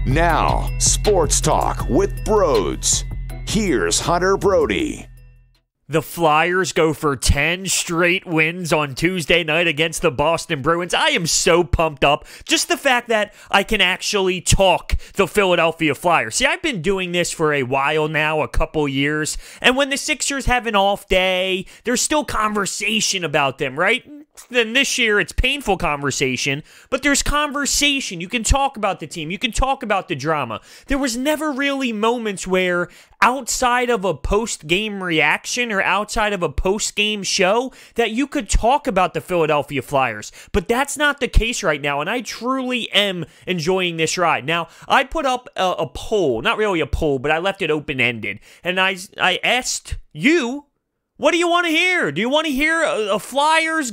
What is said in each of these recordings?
Now, Sports Talk with Broads. Here's Hunter Brody. The Flyers go for 10 straight wins on Tuesday night against the Boston Bruins. I am so pumped up. Just the fact that I can actually talk the Philadelphia Flyers. See, I've been doing this for a while now, a couple years, and when the Sixers have an off day, there's still conversation about them, right? Then this year, it's painful conversation, but there's conversation. You can talk about the team. You can talk about the drama. There was never really moments where outside of a post-game reaction or outside of a post-game show that you could talk about the Philadelphia Flyers. But that's not the case right now, and I truly am enjoying this ride. Now, I put up a poll, not really a poll, but I left it open-ended, and I asked you, what do you want to hear? Do you want to hear a Flyers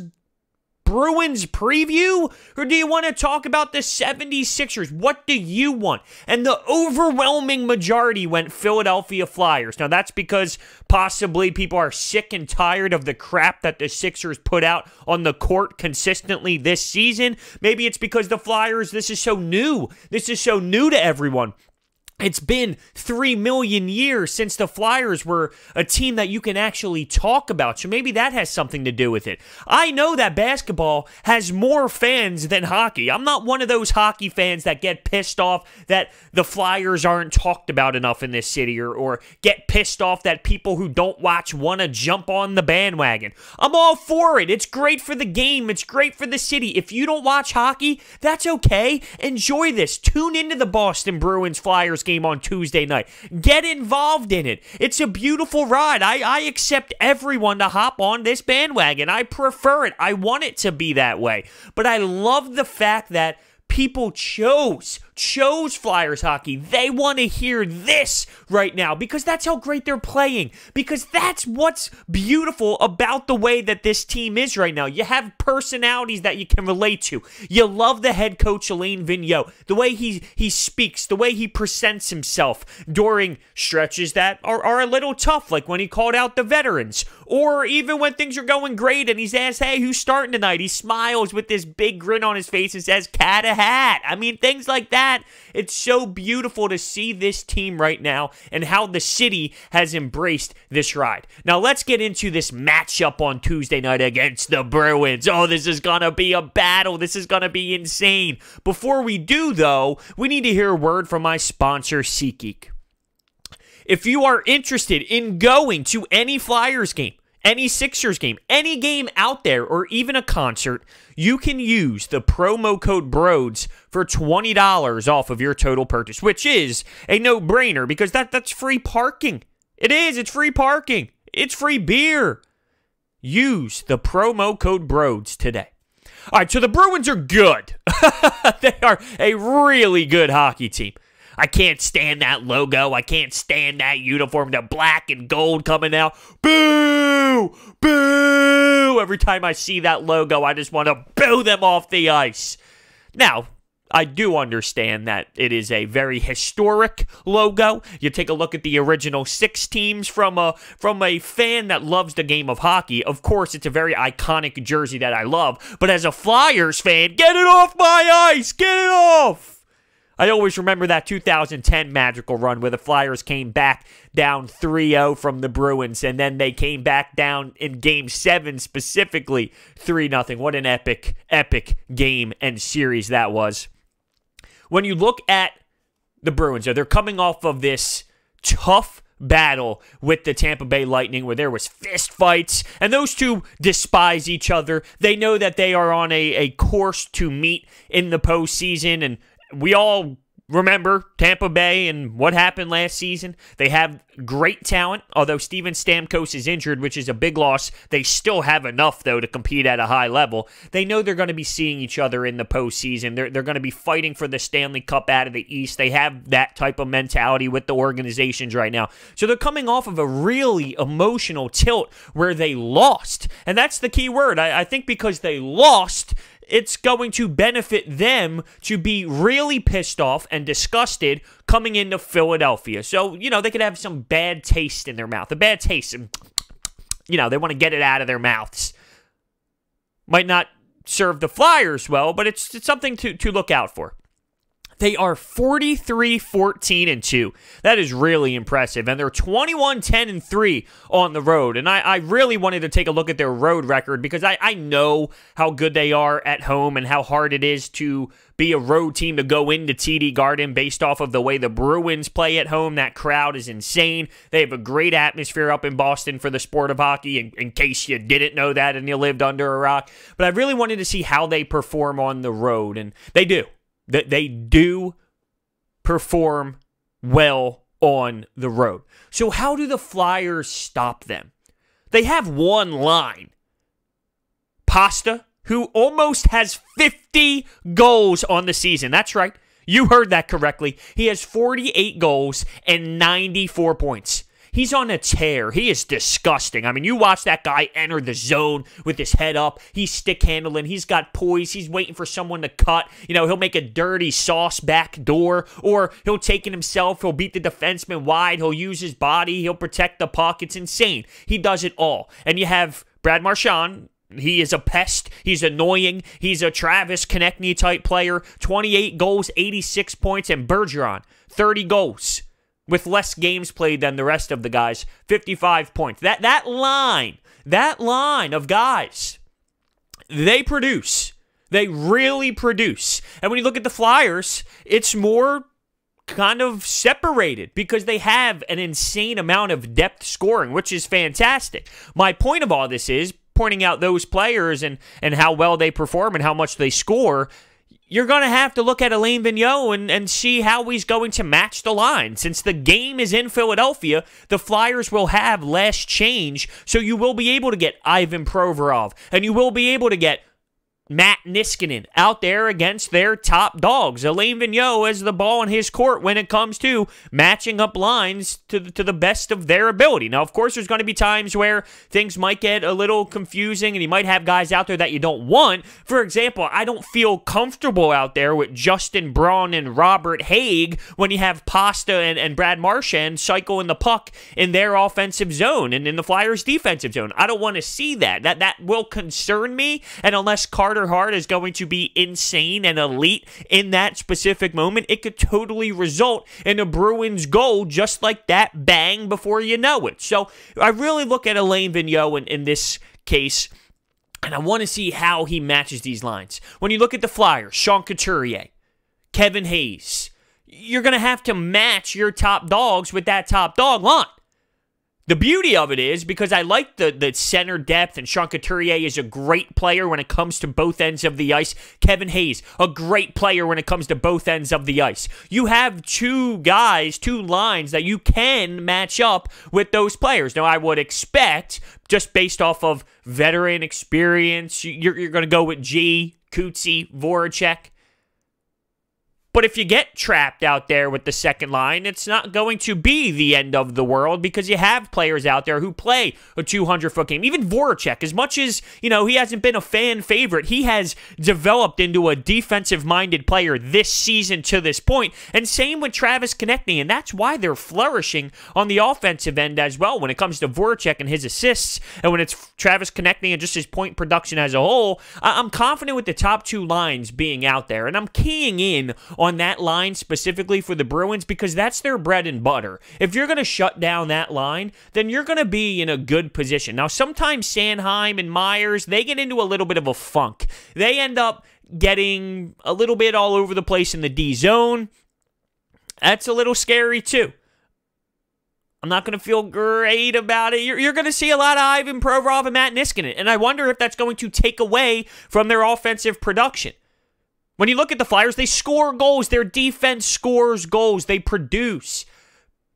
Bruins preview, or do you want to talk about the 76ers? What do you want? And the overwhelming majority went Philadelphia Flyers. Now, that's because possibly people are sick and tired of the crap that the Sixers put out on the court consistently this season. Maybe it's because the Flyers, this is so new. This is so new to everyone. It's been 3 million years since the Flyers were a team that you can actually talk about, so maybe that has something to do with it. I know that basketball has more fans than hockey. I'm not one of those hockey fans that get pissed off that the Flyers aren't talked about enough in this city, or get pissed off that people who don't watch want to jump on the bandwagon. I'm all for it. It's great for the game. It's great for the city. If you don't watch hockey, that's okay. Enjoy this. Tune into the Boston Bruins Flyers game on Tuesday night. Get involved in it. It's a beautiful ride. I accept everyone to hop on this bandwagon. I prefer it. I want it to be that way. But I love the fact that people chose Flyers hockey. They want to hear this right now because that's how great they're playing. Because that's what's beautiful about the way that this team is right now. You have personalities that you can relate to. You love the head coach, Alain Vigneault. The way he speaks, the way he presents himself during stretches that are a little tough, like when he called out the veterans. Or even when things are going great and he's asked, hey, who's starting tonight? He smiles with this big grin on his face and says, cat a hat. I mean, things like that. It's so beautiful to see this team right now and how the city has embraced this ride. Now, let's get into this matchup on Tuesday night against the Bruins. Oh, this is going to be a battle. This is going to be insane. Before we do, though, we need to hear a word from my sponsor, SeatGeek. If you are interested in going to any Flyers game, any Sixers game, any game out there, or even a concert, you can use the promo code BROADS for $20 off of your total purchase, which is a no-brainer because that's free parking. It is. It's free parking. It's free beer. Use the promo code BROADS today. All right, so the Bruins are good. They are a really good hockey team. I can't stand that logo. I can't stand that uniform, the black and gold coming out. Boo! Boo! Every time I see that logo, I just want to boo them off the ice. Now, I do understand that it is a very historic logo. You take a look at the original 6 teams from a fan that loves the game of hockey. Of course, it's a very iconic jersey that I love. But as a Flyers fan, get it off my ice! Get it off! I always remember that 2010 magical run where the Flyers came back down 3-0 from the Bruins, and then they came back down in Game 7 specifically 3-0. What an epic, epic game and series that was. When you look at the Bruins, they're coming off of this tough battle with the Tampa Bay Lightning where there was fist fights, and those two despise each other. They know that they are on a course to meet in the postseason, and we all remember Tampa Bay and what happened last season. They have great talent, although Steven Stamkos is injured, which is a big loss. They still have enough, though, to compete at a high level. They know they're going to be seeing each other in the postseason. They're going to be fighting for the Stanley Cup out of the East. They have that type of mentality with the organizations right now. So they're coming off of a really emotional tilt where they lost. And that's the key word. I think because they lost, it's going to benefit them to be really pissed off and disgusted coming into Philadelphia. So, they could have some bad taste in their mouth. A bad taste. And, they want to get it out of their mouths. Might not serve the Flyers well, but it's something to look out for. They are 43-14-2. That is really impressive. And they're 21-10-3 on the road. And I really wanted to take a look at their road record because I know how good they are at home and how hard it is to be a road team to go into TD Garden based off of the way the Bruins play at home. That crowd is insane. They have a great atmosphere up in Boston for the sport of hockey, in case you didn't know that and you lived under a rock. But I really wanted to see how they perform on the road, and they do. They do perform well on the road. So how do the Flyers stop them? They have one line. Pasta, who almost has 50 goals on the season. That's right. You heard that correctly. He has 48 goals and 94 points. He's on a tear. He is disgusting. I mean, you watch that guy enter the zone with his head up. He's stick handling. He's got poise. He's waiting for someone to cut. You know, he'll make a dirty sauce back door, or he'll take it himself. He'll beat the defenseman wide. He'll use his body. He'll protect the puck. It's insane. He does it all. And you have Brad Marchand. He is a pest. He's annoying. He's a Travis Konechny type player. 28 goals, 86 points, and Bergeron, 30 goals. With less games played than the rest of the guys, 55 points. That line of guys, they produce. They really produce. And when you look at the Flyers, it's more kind of separated because they have an insane amount of depth scoring, which is fantastic. My point of all this is pointing out those players and how well they perform and how much they score. You're going to have to look at Alain Vigneault and see how he's going to match the line. Since the game is in Philadelphia, the Flyers will have less change, so you will be able to get Ivan Provorov, and you will be able to get Matt Niskanen out there against their top dogs. Alain Vigneault has the ball in his court when it comes to matching up lines to the best of their ability. Now, of course, there's going to be times where things might get a little confusing and you might have guys out there that you don't want. For example, I don't feel comfortable out there with Justin Braun and Robert Hagg when you have Pasta and Brad Marchand cycling the puck in their offensive zone and in the Flyers' defensive zone. I don't want to see that. That will concern me, and unless Carter Hart is going to be insane and elite in that specific moment, it could totally result in a Bruins goal just like that, bang, before you know it. So I really look at Alain Vigneault in this case, and I want to see how he matches these lines. When you look at the Flyers, Sean Couturier, Kevin Hayes, you're going to have to match your top dogs with that top dog line. The beauty of it is, because I like the center depth, and Sean Couturier is a great player when it comes to both ends of the ice. Kevin Hayes, a great player when it comes to both ends of the ice. You have two guys, two lines that you can match up with those players. Now, I would expect, just based off of veteran experience, you're going to go with G, Coutsie, Voracek. But if you get trapped out there with the second line, it's not going to be the end of the world because you have players out there who play a 200-foot game. Even Voracek, as much as, you know, he hasn't been a fan favorite, he has developed into a defensive-minded player this season to this point. And same with Travis Konechny, and that's why they're flourishing on the offensive end as well when it comes to Voracek and his assists. And when it's Travis Konechny and just his point production as a whole, I'm confident with the top two lines being out there. And I'm keying in on that line specifically for the Bruins because that's their bread and butter. If you're going to shut down that line, then you're going to be in a good position. Now, sometimes Sanheim and Myers, they get into a little bit of a funk. They end up getting a little bit all over the place in the D zone. That's a little scary too. I'm not going to feel great about it. You're going to see a lot of Ivan Provorov and Matt Niskanen, and I wonder if that's going to take away from their offensive production. When you look at the Flyers, they score goals. Their defense scores goals. They produce.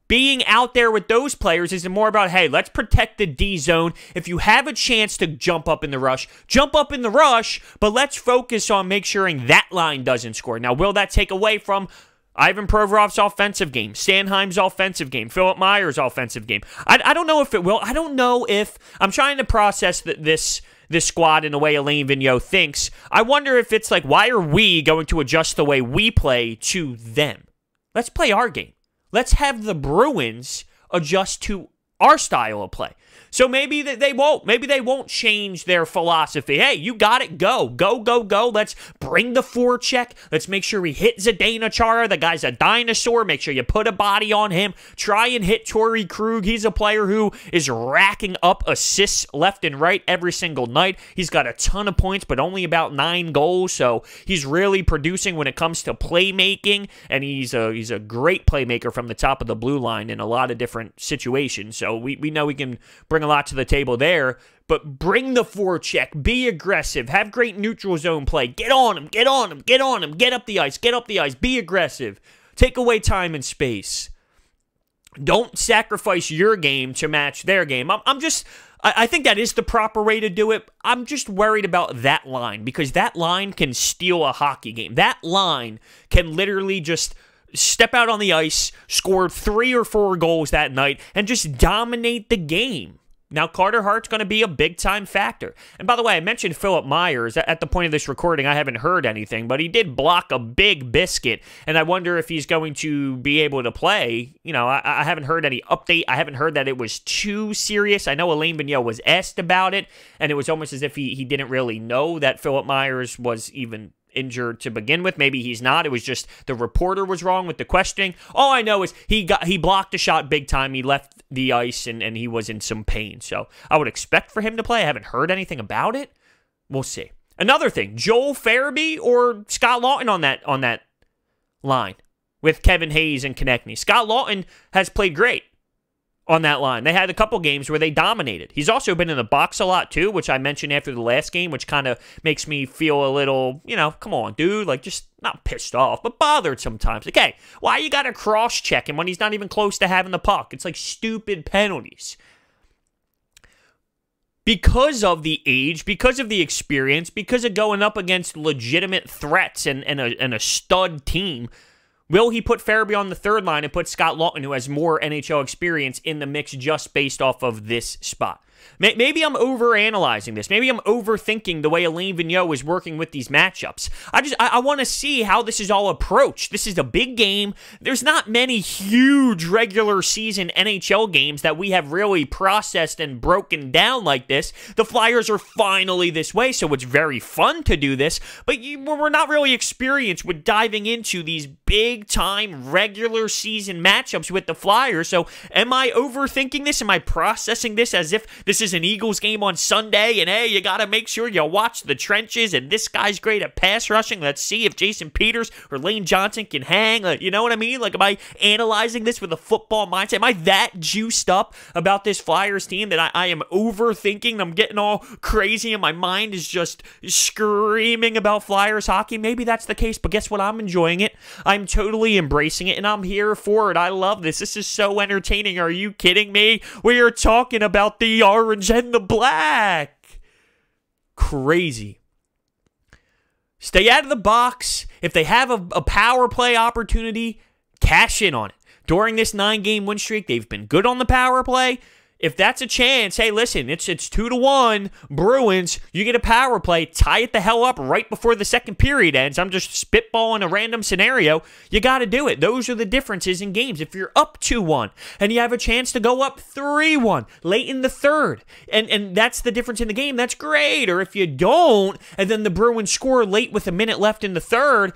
Being out there with those players is more about, hey, let's protect the D zone. If you have a chance to jump up in the rush, jump up in the rush, but let's focus on making sure that line doesn't score. Now, will that take away from Ivan Provorov's offensive game, Sanheim's offensive game, Philip Myers' offensive game? I don't know if it will. I don't know if... I'm trying to process this squad in the way Alain Vigneault thinks. I wonder if it's like, why are we going to adjust the way we play to them? Let's play our game. Let's have the Bruins adjust to our style of play. So maybe they won't. Maybe they won't change their philosophy. Hey, you got it. Go. Let's bring the forecheck. Let's make sure we hit Zdeno Chara. The guy's a dinosaur. Make sure you put a body on him. Try and hit Torrey Krug. He's a player who is racking up assists left and right every single night. He's got a ton of points, but only about 9 goals. So he's really producing when it comes to playmaking, and he's a great playmaker from the top of the blue line in a lot of different situations. So we know he can bring a lot to the table there, but bring the forecheck, be aggressive, have great neutral zone play, get on him, get up the ice, be aggressive, take away time and space. Don't sacrifice your game to match their game. I think that is the proper way to do it. I'm just worried about that line, because that line can steal a hockey game. That line can literally just step out on the ice, score 3 or 4 goals that night, and just dominate the game. Now, Carter Hart's going to be a big-time factor. And by the way, I mentioned Philip Myers. At the point of this recording, I haven't heard anything, but he did block a big biscuit, and I wonder if he's going to be able to play. You know, I haven't heard any update. I haven't heard that it was too serious. I know Alain Vigneault was asked about it, and it was almost as if he didn't really know that Philip Myers was even injured to begin with. Maybe he's not. It was just the reporter was wrong with the questioning. All I know is he blocked a shot big time. He left the ice and he was in some pain. So I would expect for him to play. I haven't heard anything about it. We'll see. Another thing, Joel Farabee or Scott Laughton on that line with Kevin Hayes and Konechny. Scott Laughton has played great on that line. They had a couple games where they dominated. He's also been in the box a lot too, which I mentioned after the last game, which kind of makes me feel a little, come on, dude, like just not pissed off, but bothered sometimes. Okay, why you got to cross-check him when he's not even close to having the puck? It's like stupid penalties. Because of the age, because of the experience, because of going up against legitimate threats and a stud team, will he put Farabee on the third line and put Scott Laughton, who has more NHL experience, in the mix just based off of this spot? Maybe I'm overanalyzing this. Maybe I'm overthinking the way Alain Vigneault is working with these matchups. I want to see how this is all approached. This is a big game. There's not many huge regular season NHL games that we have really processed and broken down like this. The Flyers are finally this way, so it's very fun to do this, but we're not really experienced with diving into these big-time regular season matchups with the Flyers. So am I overthinking this? Am I processing this as if this is an Eagles game on Sunday, and hey, you got to make sure you watch the trenches, and this guy's great at pass rushing. Let's see if Jason Peters or Lane Johnson can hang. You know what I mean? Like, am I analyzing this with a football mindset? Am I that juiced up about this Flyers team that I am overthinking? I'm getting all crazy, and my mind is just screaming about Flyers hockey. Maybe that's the case, but guess what? I'm enjoying it. I'm totally embracing it, and I'm here for it. I love this. This is so entertaining. Are you kidding me? We are talking about the orange and the black. Crazy. Stay out of the box. If they have a power play opportunity, cash in on it. During this 9-game win streak, they've been good on the power play. If that's a chance, hey, listen, it's 2-1, Bruins, you get a power play, tie it the hell up right before the second period ends. I'm just spitballing a random scenario. You got to do it. Those are the differences in games. If you're up 2-1 and you have a chance to go up 3-1 late in the third, and that's the difference in the game, that's great. Or if you don't, and then the Bruins score late with a minute left in the third,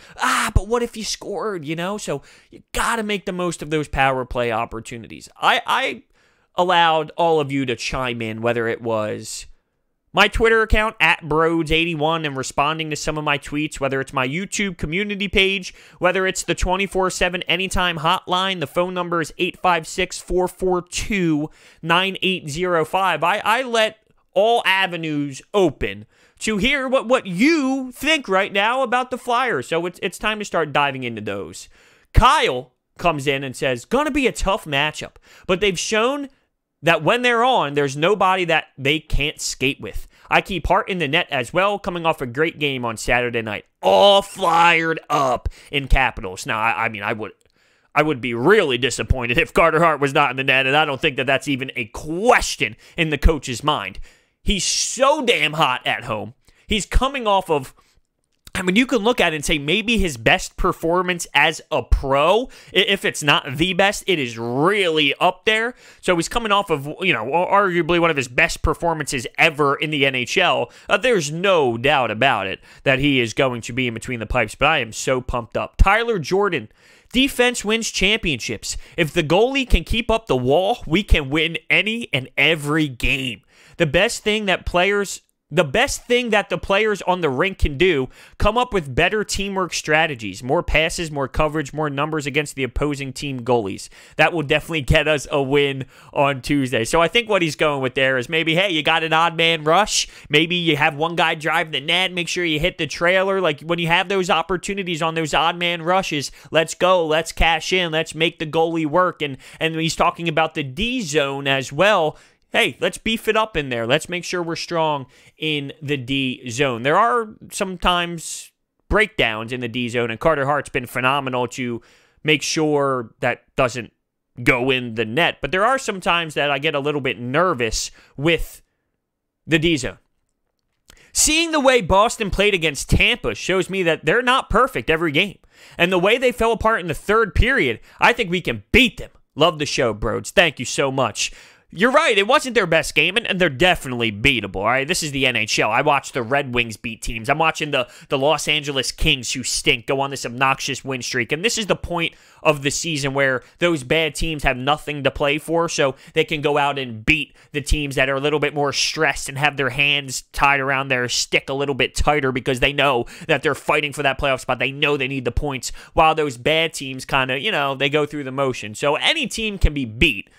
but what if you scored, So you got to make the most of those power play opportunities. I allowed all of you to chime in, whether it was my Twitter account, @Broads81, and responding to some of my tweets, whether it's my YouTube community page, whether it's the 24/7 Anytime hotline. The phone number is 856-442-9805. I let all avenues open to hear what you think right now about the Flyers. So it's time to start diving into those. Kyle comes in and says, gonna be a tough matchup, but they've shown that when they're on, there's nobody that they can't skate with. I keep Hart in the net as well, coming off a great game on Saturday night. All fired up in Capitals. Now, I mean, I would be really disappointed if Carter Hart was not in the net, and I don't think that that's even a question in the coach's mind. He's so damn hot at home. He's coming off of I mean, you can look at it and say maybe his best performance as a pro, if it's not the best, it is really up there. So he's coming off of, arguably one of his best performances ever in the NHL. There's no doubt about it that he is going to be in between the pipes, but I am so pumped up. Tyler Jordan, defense wins championships. If the goalie can keep up the wall, we can win any and every game. The best thing that the players on the rink can do, come up with better teamwork strategies, more passes, more coverage, more numbers against the opposing team goalies. That will definitely get us a win on Tuesday. So I think what he's going with there is maybe, hey, you got an odd man rush. Maybe you have one guy drive the net. Make sure you hit the trailer. Like when you have those opportunities on those odd man rushes, let's go. Let's cash in. Let's make the goalie work. And he's talking about the D zone as well. Hey, let's beef it up in there. Let's make sure we're strong in the D zone. There are sometimes breakdowns in the D zone, and Carter Hart's been phenomenal to make sure that doesn't go in the net. But there are some times that I get a little bit nervous with the D zone. Seeing the way Boston played against Tampa shows me that they're not perfect every game. And the way they fell apart in the third period, I think we can beat them. Love the show, Broads. Thank you so much. You're right, it wasn't their best game, and they're definitely beatable, all right? This is the NHL. I watched the Red Wings beat teams. I'm watching the Los Angeles Kings, who stink, go on this obnoxious win streak, and this is the point of the season where those bad teams have nothing to play for, so they can go out and beat the teams that are a little bit more stressed and have their hands tied around their stick a little bit tighter because they know that they're fighting for that playoff spot. They know they need the points, while those bad teams kind of, they go through the motion. So any team can be beat.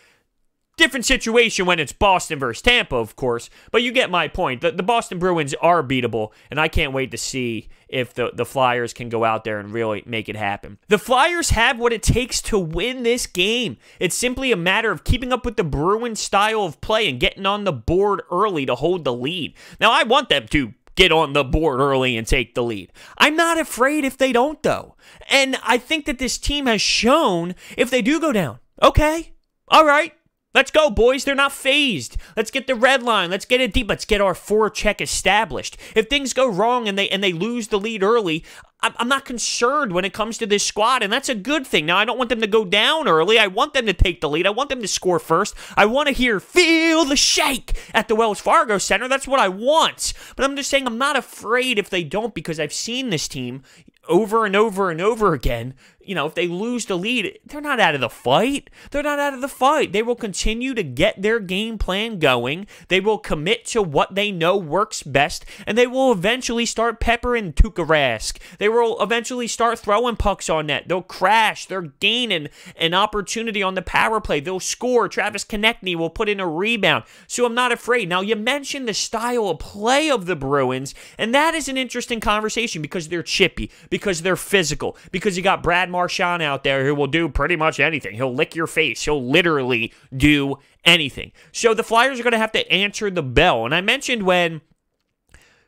Different situation when it's Boston versus Tampa, of course, but you get my point. The Boston Bruins are beatable, and I can't wait to see if the Flyers can go out there and really make it happen. The Flyers have what it takes to win this game. It's simply a matter of keeping up with the Bruins style of play and getting on the board early to hold the lead. Now, I want them to get on the board early and take the lead. I'm not afraid if they don't, though. And I think that this team has shown if they do go down, okay, all right, let's go, boys. They're not phased. Let's get the red line. Let's get it deep. Let's get our forecheck established. If things go wrong and they lose the lead early, I'm not concerned when it comes to this squad, and that's a good thing. Now, I don't want them to go down early. I want them to take the lead. I want them to score first. I want to hear, feel the shake at the Wells Fargo Center. That's what I want. But I'm just saying I'm not afraid if they don't, because I've seen this team over and over and over again. If they lose the lead, they're not out of the fight. They're not out of the fight. They will continue to get their game plan going. They will commit to what they know works best, and they will eventually start peppering Tuukka Rask. They will eventually start throwing pucks on net. They'll crash. They're gaining an opportunity on the power play. They'll score. Travis Konechny will put in a rebound. So I'm not afraid. Now, you mentioned the style of play of the Bruins, and that is an interesting conversation because they're chippy, because they're physical, because you got Brad Marchand out there who will do pretty much anything. He'll lick your face. He'll literally do anything. So the Flyers are going to have to answer the bell. And I mentioned when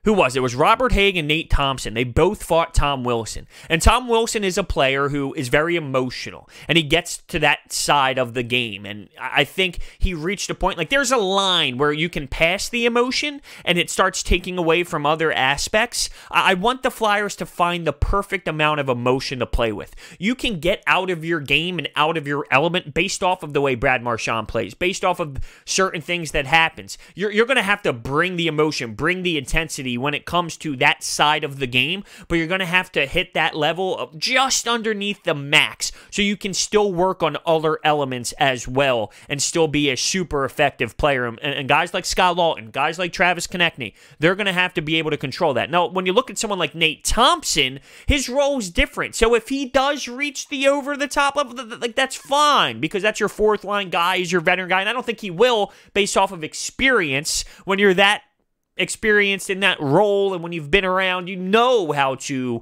who was it? It was Robert Hagg and Nate Thompson. They both fought Tom Wilson. And Tom Wilson is a player who is very emotional, and he gets to that side of the game. And I think he reached a point, like there's a line where you can pass the emotion and it starts taking away from other aspects. I want the Flyers to find the perfect amount of emotion to play with. You can get out of your game and out of your element based off of the way Brad Marchand plays, based off of certain things that happens. You're going to have to bring the emotion, bring the intensity when it comes to that side of the game, but you're going to have to hit that level of just underneath the max so you can still work on other elements as well and still be a super effective player. And guys like Scott Lawton, guys like Travis Konechny, they're going to have to be able to control that. Now, when you look at someone like Nate Thompson, his role is different. So if he does reach the over-the-top level, like that's fine because that's your fourth-line guy, he's your veteran guy, and I don't think he will based off of experience. When you're that experienced in that role and when you've been around, you know how to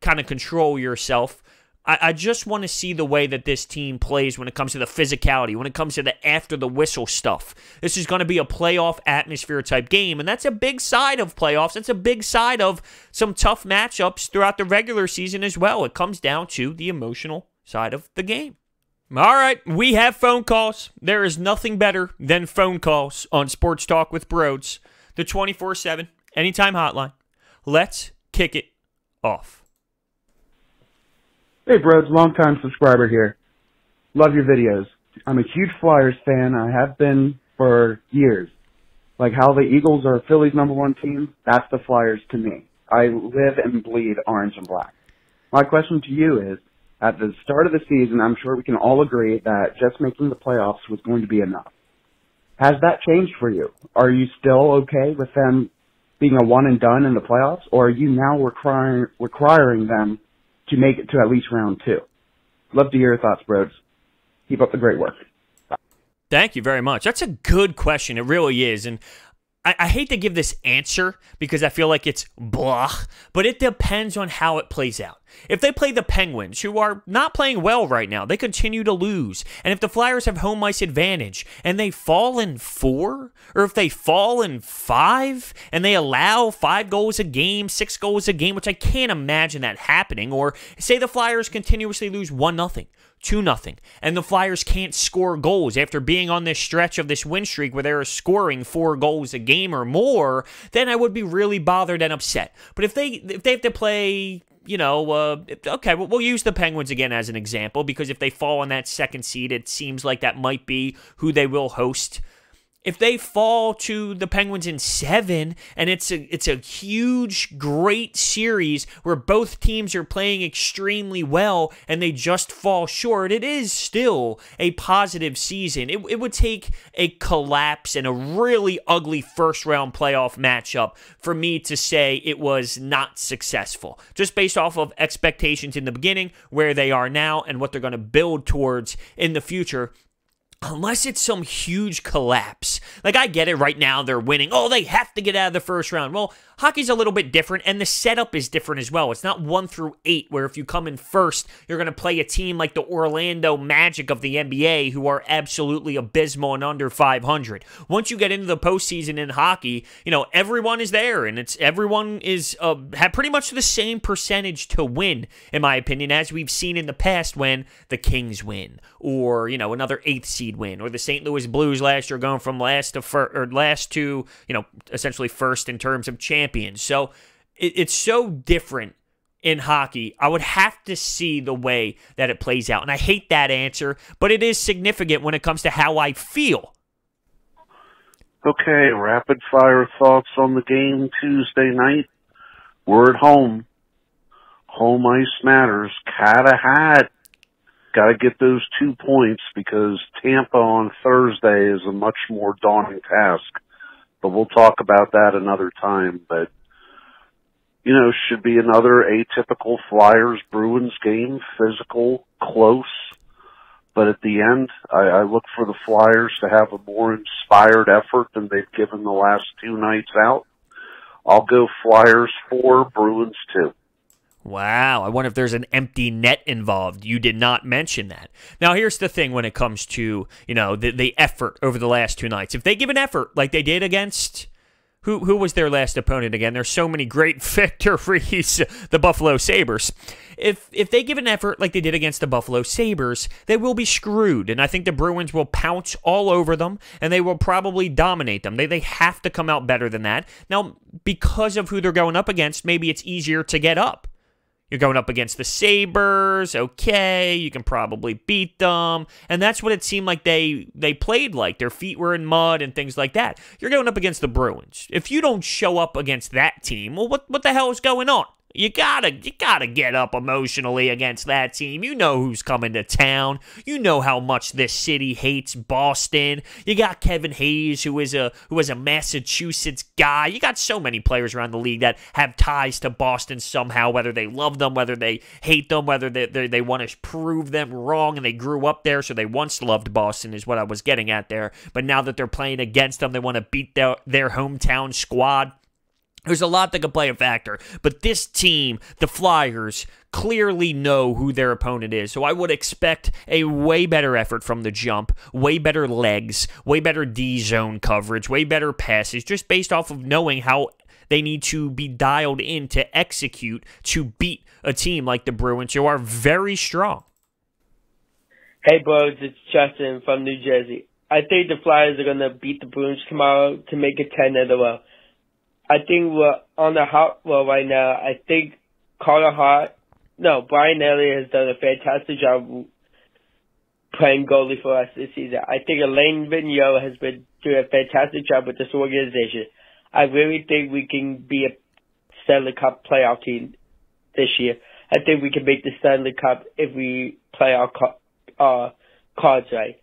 kind of control yourself. I just want to see the way that this team plays when it comes to the physicality, when it comes to the after-the-whistle stuff. This is going to be a playoff atmosphere type game, and that's a big side of playoffs. That's a big side of some tough matchups throughout the regular season as well. It comes down to the emotional side of the game. All right, we have phone calls. There is nothing better than phone calls on Sports Talk with Broads. The 24/7 anytime hotline. Let's kick it off. Hey, bros, long-time subscriber here. Love your videos. I'm a huge Flyers fan. I have been for years. Like how the Eagles are Philly's #1 team, that's the Flyers to me. I live and bleed orange and black. My question to you is, at the start of the season, I'm sure we can all agree that just making the playoffs was going to be enough. Has that changed for you? Are you still okay with them being a one and done in the playoffs, or are you now requiring them to make it to at least round 2? Love to hear your thoughts, bros. Keep up the great work. Bye. Thank you very much. That's a good question. It really is. And I hate to give this answer because I feel like it's blah, but it depends on how it plays out. If they play the Penguins, who are not playing well right now, they continue to lose. And if the Flyers have home ice advantage and they fall in 4, or if they fall in 5 and they allow 5 goals a game, 6 goals a game, which I can't imagine that happening, or say the Flyers continuously lose 1-0. 2-0, and the Flyers can't score goals after being on this stretch of this win streak where they're scoring 4 goals a game or more, then I would be really bothered and upset. But if they have to play, okay, we'll use the Penguins again as an example, because if they fall on that second seed, it seems like that might be who they will host. If they fall to the Penguins in 7, and it's a huge, great series where both teams are playing extremely well and they just fall short, it is still a positive season. It would take a collapse and a really ugly first-round playoff matchup for me to say it was not successful, just based off of expectations in the beginning, where they are now, and what they're going to build towards in the future. Unless it's some huge collapse. Like, I get it, right now they're winning. Oh, they have to get out of the first round. Well, hockey's a little bit different, and the setup is different as well. It's not 1 through 8, where if you come in first, you're going to play a team like the Orlando Magic of the NBA, who are absolutely abysmal and under 500. Once you get into the postseason in hockey, everyone is there, and everyone is have pretty much the same percentage to win, in my opinion, as we've seen in the past when the Kings win, or another 8th seed win, or the St. Louis Blues last year going from last to essentially first in terms of champions. So it's so different in hockey. I would have to see the way that it plays out, and I hate that answer, but it is significant when it comes to how I feel. Okay, rapid fire thoughts on the game Tuesday night. We're at home. Home ice matters. Got to get those 2 points, because Tampa on Thursday is a much more daunting task. But we'll talk about that another time. But, should be another atypical Flyers-Bruins game, physical, close. But at the end, I look for the Flyers to have a more inspired effort than they've given the last 2 nights out. I'll go Flyers 4, Bruins 2. Wow, I wonder if there's an empty net involved. You did not mention that. Now, here's the thing when it comes to, the effort over the last 2 nights. If they give an effort like they did against, who was their last opponent again? There's so many great victories, the Buffalo Sabres. If they give an effort like they did against the Buffalo Sabres, they will be screwed. And I think the Bruins will pounce all over them, and they will probably dominate them. They have to come out better than that. Now, because of who they're going up against, maybe it's easier to get up. You're going up against the Sabres, okay, you can probably beat them. And that's what it seemed like they played like. Their feet were in mud and things like that. You're going up against the Bruins. If you don't show up against that team, well, what the hell is going on? You gotta get up emotionally against that team. You know who's coming to town. You know how much this city hates Boston. You got Kevin Hayes, who is a Massachusetts guy. You got so many players around the league that have ties to Boston somehow, whether they love them, whether they hate them, whether they want to prove them wrong, and they grew up there, so they once loved Boston, is what I was getting at there. But now that they're playing against them, they want to beat their hometown squad. There's a lot that could play a factor, but this team, the Flyers, clearly know who their opponent is, so I would expect a way better effort from the jump, way better legs, way better D-zone coverage, way better passes, just based off of knowing how they need to be dialed in to execute to beat a team like the Bruins, who are very strong. Hey, bros, it's Justin from New Jersey. I think the Flyers are going to beat the Bruins tomorrow to make it 10 in a row. I think we're on a hot roll right now. I think Brian Elliott has done a fantastic job playing goalie for us this season. I think Alain Vigneault has been doing a fantastic job with this organization. I really think we can be a Stanley Cup playoff team this year. I think we can make the Stanley Cup if we play our cards right.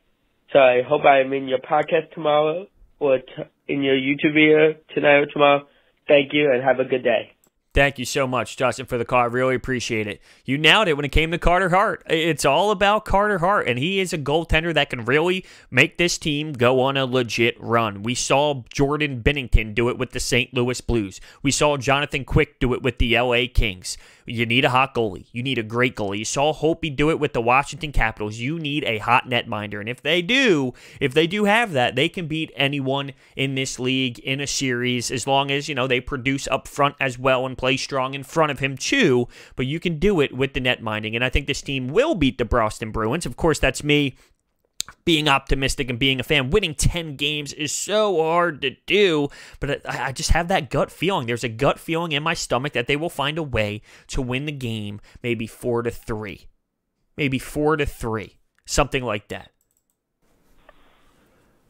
So I hope I'm in your podcast tomorrow or in your YouTube video tonight or tomorrow. Thank you and have a good day. Thank you so much, Justin, for the call. I really appreciate it. You nailed it when it came to Carter Hart. It's all about Carter Hart, and he is a goaltender that can really make this team go on a legit run. We saw Jordan Binnington do it with the St. Louis Blues. We saw Jonathan Quick do it with the LA Kings. You need a hot goalie. You need a great goalie. You saw Hopi do it with the Washington Capitals. You need a hot netminder, and if they do have that, they can beat anyone in this league in a series as long as, they produce up front as well and play strong in front of him too, but you can do it with the net minding, and I think this team will beat the Boston Bruins. Of course, that's me being optimistic and being a fan. Winning 10 games is so hard to do, but I just have that gut feeling. There's a gut feeling in my stomach that they will find a way to win the game, maybe 4-3. Maybe 4-3. Something like that.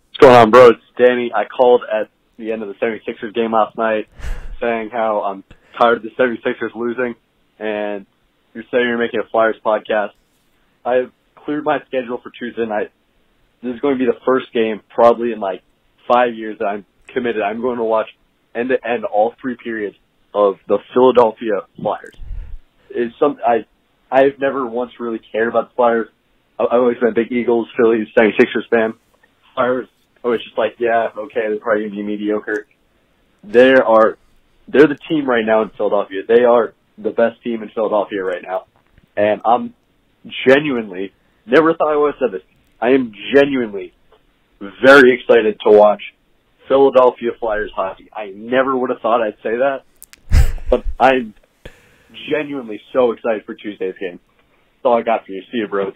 What's going on, bro? It's Danny. I called at the end of the 76ers game last night saying how I'm tired of the 76ers losing, and you're saying you're making a Flyers podcast. I've cleared my schedule for Tuesday night. This is going to be the first game probably in like 5 years that I'm committed. I'm going to watch end-to-end all 3 periods of the Philadelphia Flyers. I've never once really cared about the Flyers. I've always been a big Eagles, Phillies, 76ers fan. Flyers, I was just like, yeah, okay, they're probably going to be mediocre. They're the team right now in Philadelphia. They are the best team in Philadelphia right now. And I'm genuinely, never thought I would have said this, I am genuinely very excited to watch Philadelphia Flyers hockey. I never would have thought I'd say that, but I'm genuinely so excited for Tuesday's game. That's all I got for you. See you, bros.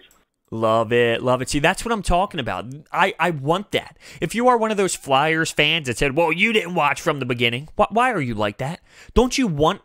Love it. Love it. See, that's what I'm talking about. I want that. If you are one of those Flyers fans that said, well, you didn't watch from the beginning, why are you like that? Don't you want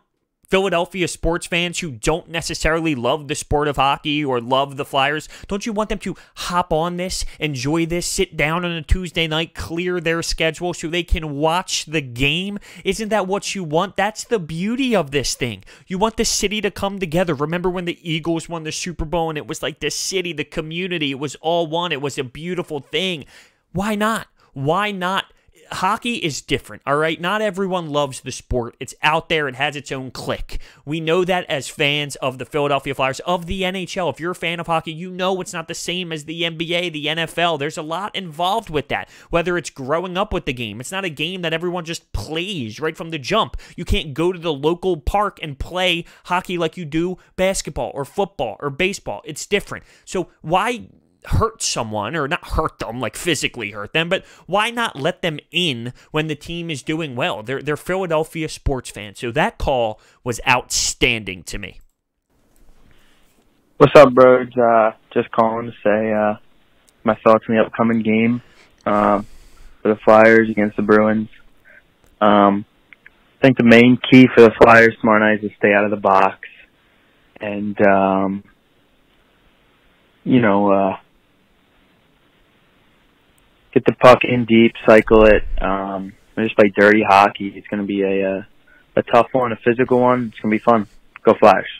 Philadelphia sports fans who don't necessarily love the sport of hockey or love the Flyers, don't you want them to hop on this, enjoy this, sit down on a Tuesday night, clear their schedule so they can watch the game? Isn't that what you want? That's the beauty of this thing. You want the city to come together. Remember when the Eagles won the Super Bowl and it was like the city, the community, it was all one. It was a beautiful thing. Why not? Why not? Hockey is different, all right? Not everyone loves the sport. It's out there. It has its own clique. We know that as fans of the Philadelphia Flyers, of the NHL. If you're a fan of hockey, you know it's not the same as the NBA, the NFL. There's a lot involved with that, whether it's growing up with the game. It's not a game that everyone just plays right from the jump. You can't go to the local park and play hockey like you do basketball or football or baseball. It's different. So why hurt someone, or not hurt them, like physically hurt them, but why not let them in when the team is doing well? They're Philadelphia sports fans. So that call was outstanding to me. What's up, bros? Just calling to say my thoughts on the upcoming game for the Flyers against the Bruins. I think the main key for the Flyers tomorrow night is to stay out of the box and, get the puck in deep, cycle it, just play dirty hockey. It's going to be a tough one, a physical one. It's going to be fun. Go Flyers.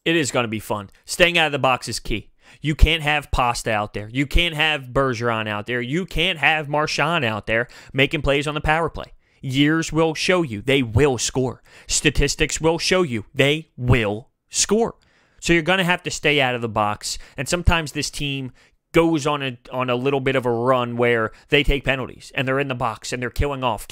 It is going to be fun. Staying out of the box is key. You can't have Pasta out there. You can't have Bergeron out there. You can't have Marchand out there making plays on the power play. Years will show you they will score. Statistics will show you they will score. So you're going to have to stay out of the box. And sometimes this team goes on a little bit of a run where they take penalties and they're in the box and they're killing off.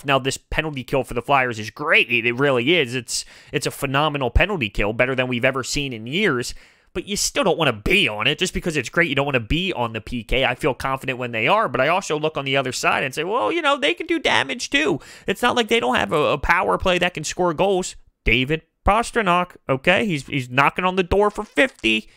Now this penalty kill for the Flyers is great. It really is. It's a phenomenal penalty kill, better than we've ever seen in years. But you still don't want to be on it. Just because it's great, you don't want to be on the PK. I feel confident when they are, but I also look on the other side and say, well, they can do damage too. It's not like they don't have a power play that can score goals. David Pastrnak, okay? He's knocking on the door for 50.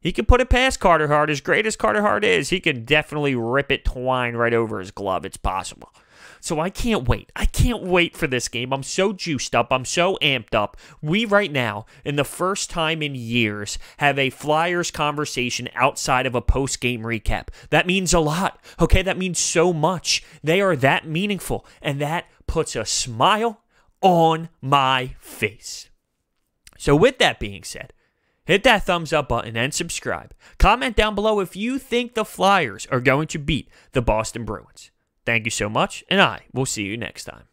He can put it past Carter Hart. As great as Carter Hart is, he can definitely rip it twine right over his glove. It's possible. So I can't wait. I can't wait for this game. I'm so juiced up. I'm so amped up. We right now, in the first time in years, have a Flyers conversation outside of a post-game recap. That means a lot, okay? That means so much. They are that meaningful, and that puts a smile on my face. So with that being said, hit that thumbs up button and subscribe. Comment down below if you think the Flyers are going to beat the Boston Bruins. Thank you so much, and I will see you next time.